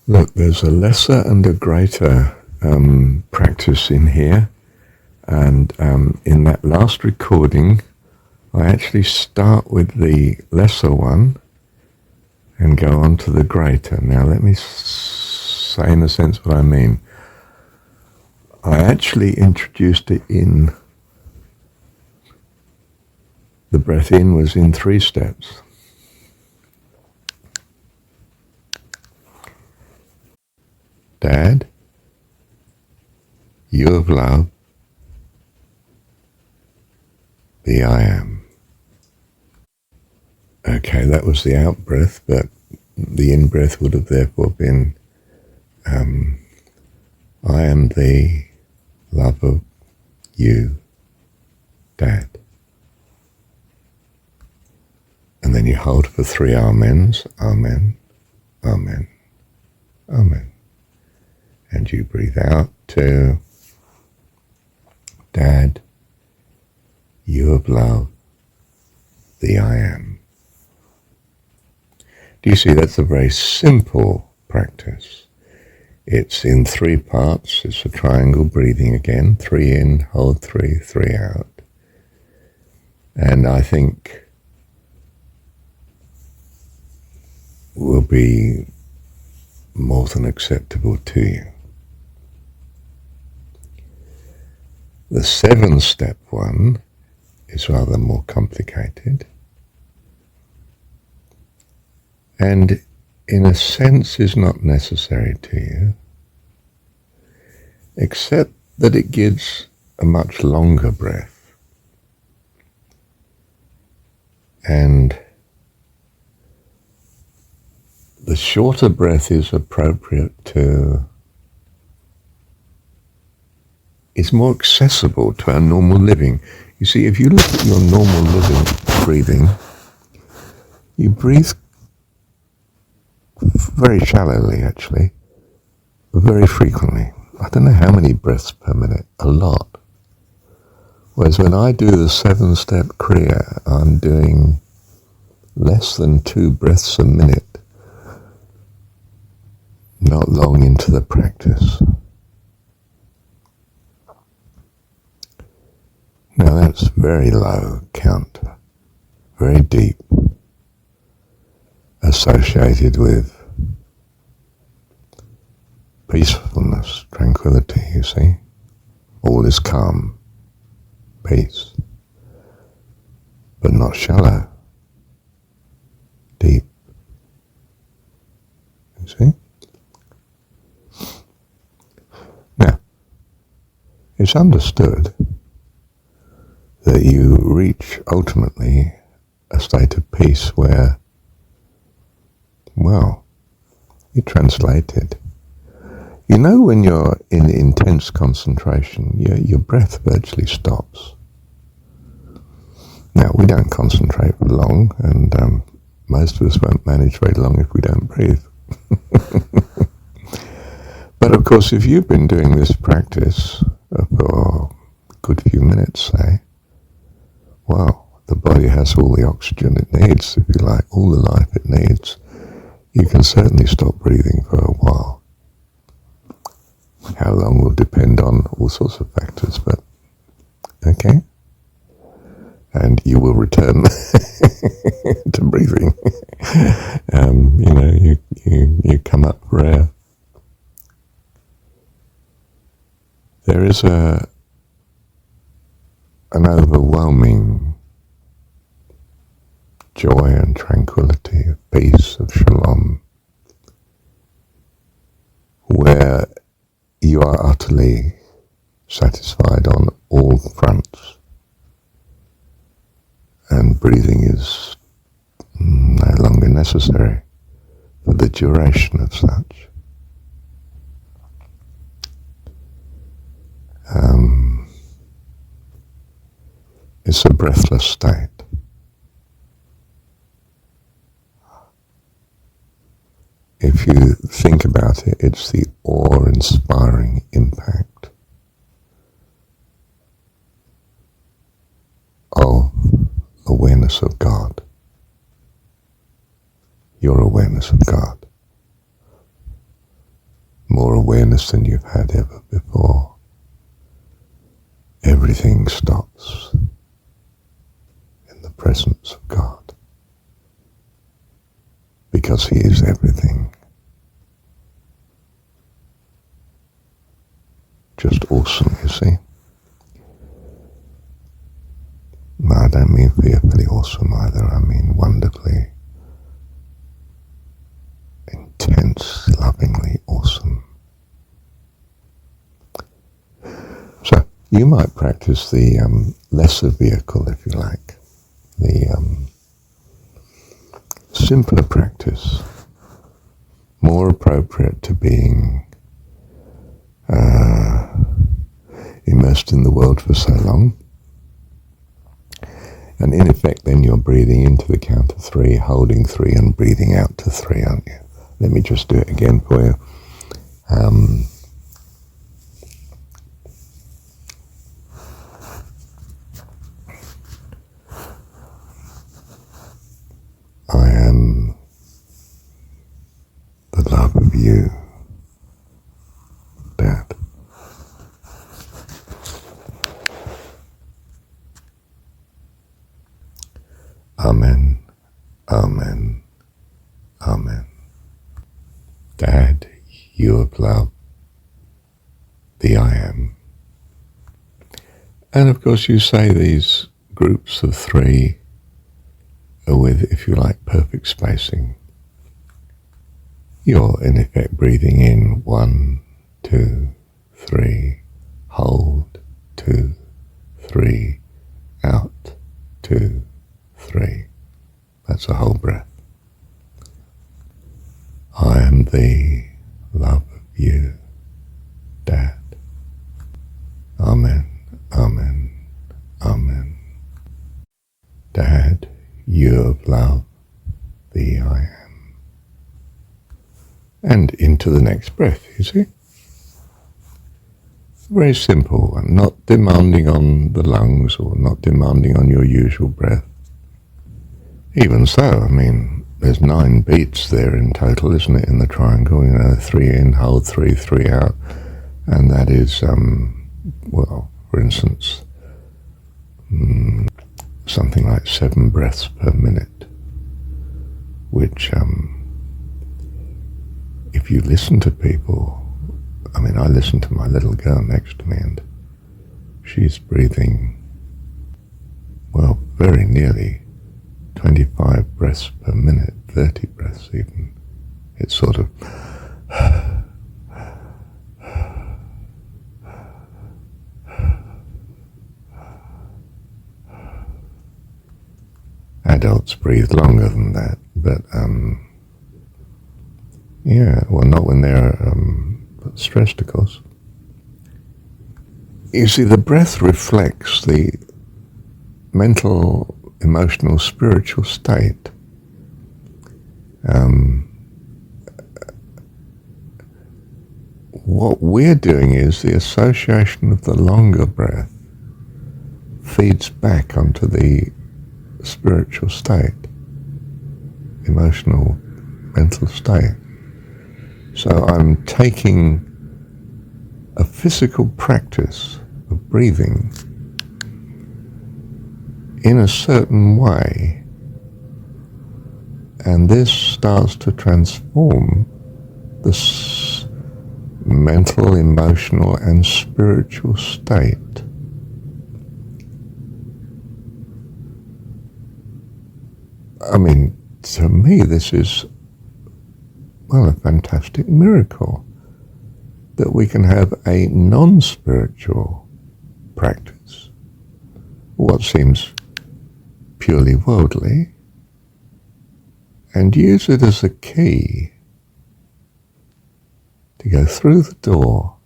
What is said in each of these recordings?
Look, there's a lesser and a greater practice in here, and in that last recording, I actually start with the lesser one and go on to the greater. Now, let me say in a sense what I mean. I actually introduced it in, the breath in was in 3 steps. Dad, you of love, the I am. Okay, that was the out breath, but the in breath would have therefore been, I am the love of you, Dad. And then you hold for 3 amens, amen, amen, amen. And you breathe out to Dad, you of love, the I am. Do you see, that's a very simple practice. It's in 3 parts. It's a triangle breathing again. 3 in, hold 3, 3 out. And I think will be more than acceptable to you. The 7-step one is rather more complicated, and in a sense is not necessary to you, except that it gives a much longer breath. And the shorter breath is appropriate to, is more accessible to our normal living. You see, if you look at your normal living, breathing, you breathe very shallowly, actually, very frequently. I don't know how many breaths per minute, a lot. Whereas when I do the 7-step Kriya, I'm doing less than 2 breaths a minute, not long into the practice. Now that's very low count, very deep, associated with peacefulness, tranquility, you see. All is calm, peace, but not shallow, deep, you see. Now, it's understood that you reach ultimately a state of peace where, well, you translate it. You know, when you're in intense concentration, your breath virtually stops. Now, we don't concentrate for long, and most of us won't manage very long if we don't breathe. But of course, if you've been doing this practice for a good few minutes, say, well, the body has all the oxygen it needs, if you like, all the life it needs. You can certainly stop breathing for a while. How long will depend on all sorts of factors, but okay. And you will return to breathing. You come up for air. There is an overwhelming joy and tranquility, of peace, of shalom, where you are utterly satisfied on all fronts, and breathing is no longer necessary for the duration of such. It's a breathless state. If you think about it, it's the awe-inspiring impact of awareness of God, your awareness of God. more awareness than you've had ever before. Everything stops in the presence of God, because He is everything. Just awesome, you see. No, I don't mean fearfully awesome either. I mean wonderfully, intense, lovingly awesome. So you might practice the lesser vehicle, if you like, the simpler practice, more appropriate to being immersed in the world for so long. And in effect, then you're breathing into the count of 3, holding 3, and breathing out to 3, aren't you? Let me just do it again for you. I am the love of you, Dad. Amen, amen, amen. Dad, you of love, the I am. And of course you say these groups of 3 are with, if you like, perfect spacing. You're in effect breathing in 1, 2, 3, hold 2, 3, out 2, 3. That's a whole breath. I am the love of you, Dad. Amen, amen, amen. Dad, you of love, the I am. And into the next breath, you see. Very simple one, not demanding on the lungs or not demanding on your usual breath. Even so, I mean, there's 9 beats there in total, isn't it, in the triangle? 3 in, hold 3, 3 out. And that is, well, for instance, something like 7 breaths per minute, which, if you listen to people, I mean, I listen to my little girl next to me, and she's breathing, well, very nearly 25 breaths per minute, 30 breaths even. It's sort of adults breathe longer than that, but yeah, well, not when they're stressed, of course. You see, the breath reflects the mental, emotional, spiritual state. What we're doing is the association of the longer breath feeds back onto the spiritual state, emotional, mental state. So I'm taking a physical practice of breathing in a certain way, and this starts to transform the mental, emotional, and spiritual state. I mean, to me, this is, well, a fantastic miracle that we can have a non-spiritual practice, what seems purely worldly, and use it as a key to go through the door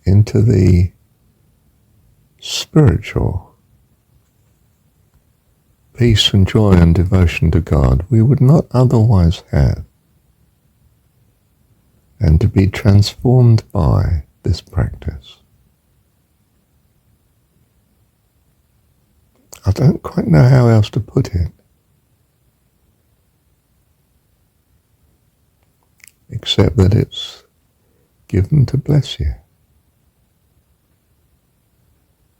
into the spiritual peace and joy and devotion to God we would not otherwise have, and to be transformed by this practice. I don't quite know how else to put it. except that it's given to bless you.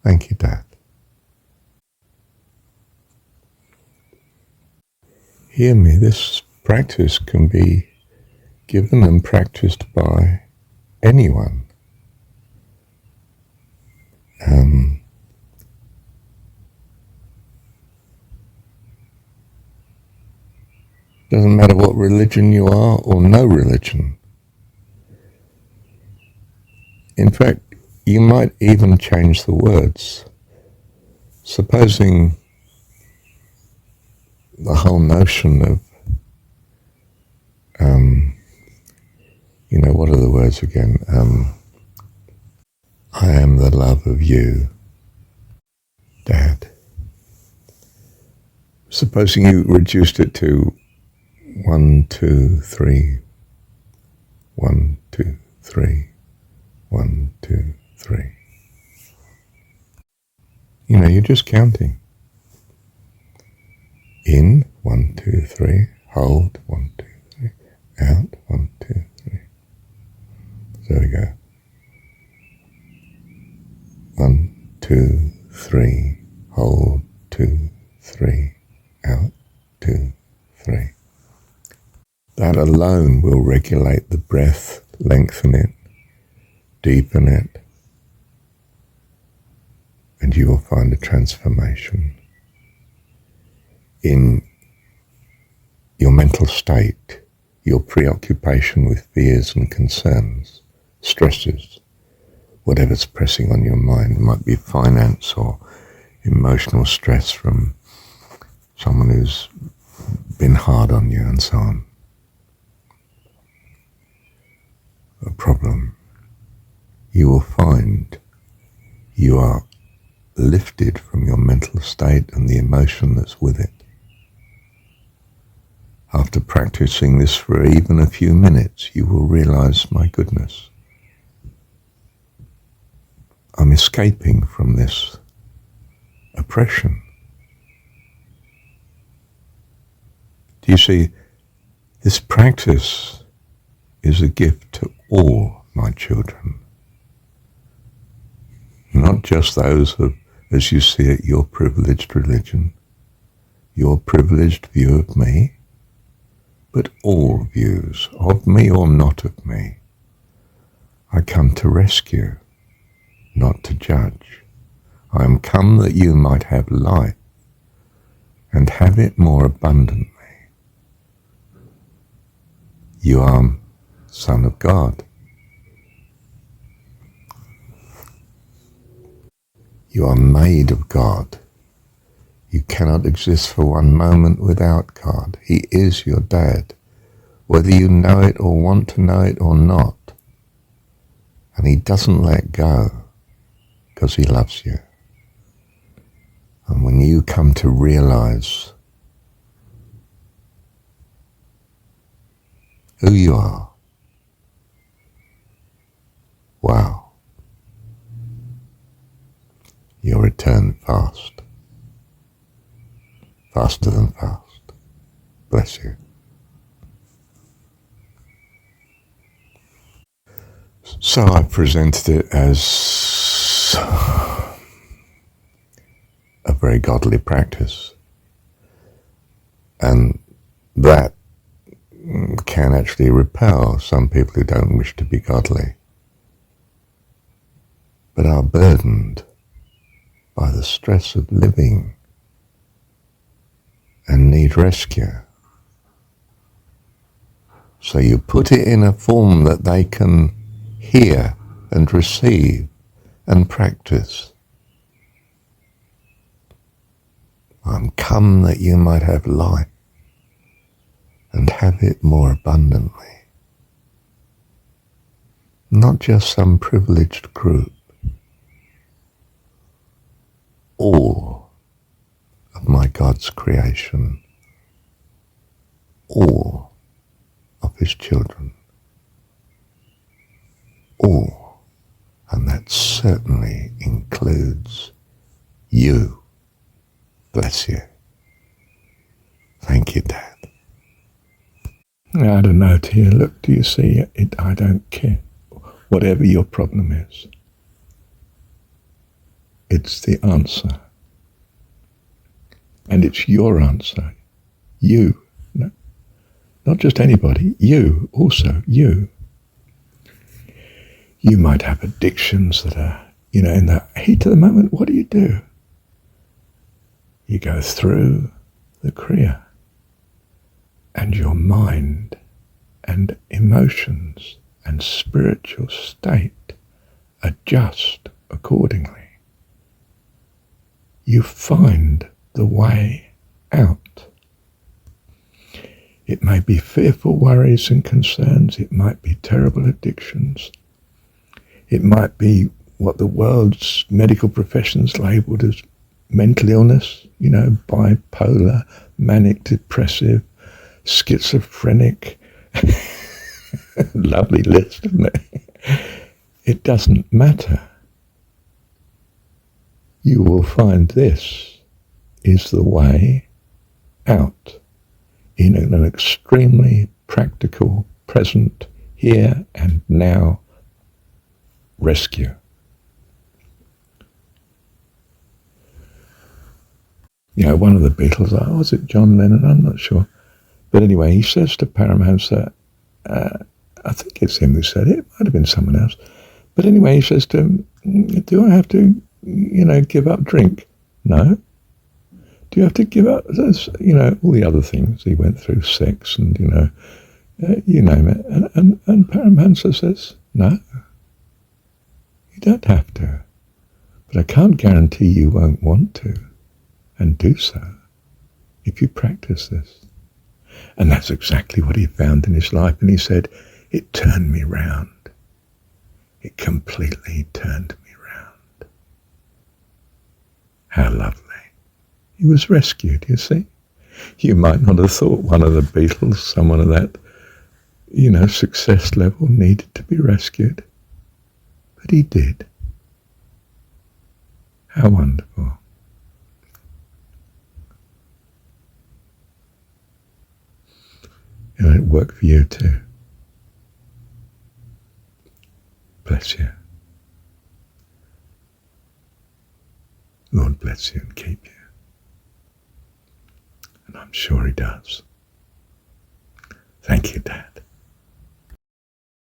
Thank you, Dad. Hear me, this practice can be given and practiced by anyone. Doesn't matter what religion you are or no religion. In fact, you might even change the words. Supposing the whole notion of, what are the words again? I am the love of you, Dad. Supposing you reduced it to 1, 2, 3, 1, 2, 3, 1, 2, 3. You're just counting. In, 1, 2, 3. Hold, 1, 2, 3. Out, 1, 2, 3. There we go. 1, 2, 3. Hold, 2, 3. Out, 2, 3. That alone will regulate the breath, lengthen it, deepen it, and you will find a transformation in your mental state, your preoccupation with fears and concerns, stresses, whatever's pressing on your mind. It might be finance or emotional stress from someone who's been hard on you and so on. A problem. You will find you are lifted from your mental state and the emotion that's with it. After practicing this for even a few minutes, you will realize, my goodness, I'm escaping from this oppression. Do you see, this practice is a gift to all my children, not just those of, as you see it, your privileged religion, your privileged view of me, but all views of me or not of me. I come to rescue, not to judge. I am come that you might have life and have it more abundantly. You are Son of God. You are made of God. You cannot exist for one moment without God. He is your Dad, whether you know it or want to know it or not. And he doesn't let go because he loves you. And when you come to realize who you are, wow, you'll return fast. Faster than fast. Bless you. So I presented it as a very godly practice. And that can actually repel some people who don't wish to be godly, but are burdened by the stress of living and need rescue. So you put it in a form that they can hear and receive and practice. I'm come that you might have life and have it more abundantly. Not just some privileged group. All of my God's creation. All of his children. All. And that certainly includes you. Bless you. Thank you, Dad. I don't know to you. Look, do you see it? I don't care. Whatever your problem is, it's the answer. And it's your answer. You. No, not just anybody. You also. You. You might have addictions that are, in the heat of the moment. What do? You go through the Kriya, and your mind and emotions and spiritual state adjust accordingly. You find the way out. It may be fearful worries and concerns. It might be terrible addictions. It might be what the world's medical professions labelled as mental illness, bipolar, manic depressive, schizophrenic. Lovely list, isn't it? It doesn't matter. You will find this is the way out in an extremely practical, present, here and now rescue. One of the Beatles, was it John Lennon? I'm not sure. But anyway, he says to Paramahansa, I think it's him who said it, might have been someone else. But anyway, he says to him, do I have to, give up drink? No. Do you have to give up, all the other things he went through, sex and, you name it. And Paramahansa says, no, you don't have to. But I can't guarantee you won't want to and do so if you practice this. And that's exactly what he found in his life. And he said, it turned me round. It completely turned me round. How lovely. He was rescued, you see. You might not have thought one of the Beatles, someone of that, success level needed to be rescued. But he did. How wonderful. It worked for you too. Bless you. Lord bless you and keep you. And I'm sure he does. Thank you, Dad.